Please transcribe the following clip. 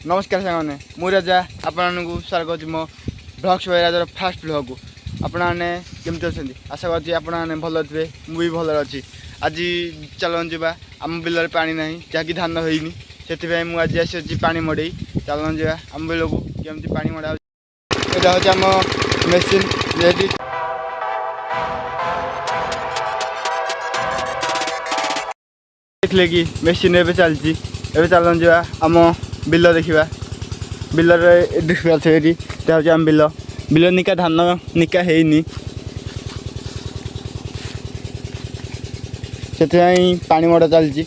नमस्कार सामने मु राजा आपण को स्वागत कर मो ब्लॉग्स राजार फास्ट ब्लॉग को आपने केमती अच्छा आशा कर भल थे मुझे भल अच्छी आज चलन जा आम बिल पा ना जहाँकि धान होनी से मुझे आसी पा मड़े चलन जा आम बिल को केमती पा मड़ा यहाँ हूँ आम मेसीन रेडी देखिए कि मेसीन एवं चलती चलन जा आम बिल देखा बिल देखा आम बिल बिल निका धान निका है से पानी मड़ा चलती